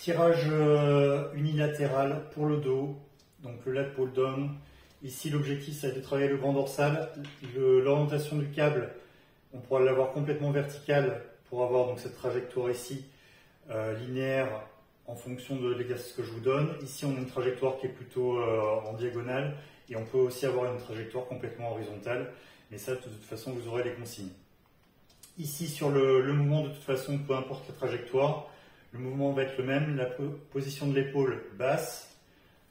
Tirage unilatéral pour le dos, donc le lat pull down. Ici, l'objectif, ça va être de travailler le grand dorsal. L'orientation du câble, on pourra l'avoir complètement verticale pour avoir donc cette trajectoire ici linéaire en fonction de l'exercice que je vous donne. Ici, on a une trajectoire qui est plutôt en diagonale et on peut aussi avoir une trajectoire complètement horizontale. Mais ça, de toute façon, vous aurez les consignes. Ici, sur le mouvement, de toute façon, peu importe la trajectoire, le mouvement va être le même. La position de l'épaule basse,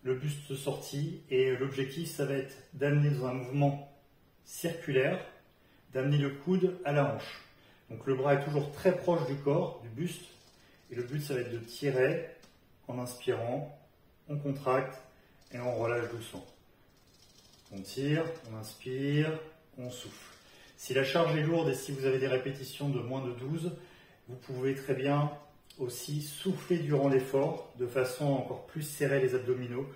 le buste sorti, et l'objectif, ça va être d'amener dans un mouvement circulaire, d'amener le coude à la hanche. Donc le bras est toujours très proche du corps, du buste, et le but, ça va être de tirer en inspirant, on contracte et on relâche doucement. On tire, on inspire, on souffle. Si la charge est lourde et si vous avez des répétitions de moins de 12, vous pouvez très bien aussi souffler durant l'effort de façon à encore plus serrer les abdominaux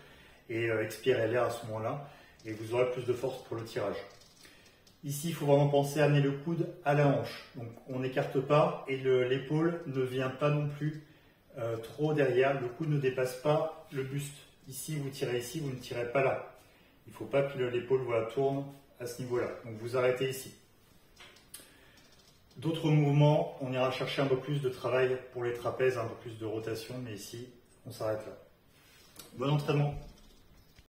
et expirer l'air à ce moment-là, et vous aurez plus de force pour le tirage. Ici, il faut vraiment penser à amener le coude à la hanche. Donc on n'écarte pas et l'épaule ne vient pas non plus trop derrière. Le coude ne dépasse pas le buste. Ici, vous tirez ici, vous ne tirez pas là. Il ne faut pas que l'épaule tourne à ce niveau-là. Donc vous arrêtez ici. D'autres mouvements, on ira chercher un peu plus de travail pour les trapèzes, un peu plus de rotation, mais ici, on s'arrête là. Bon entraînement!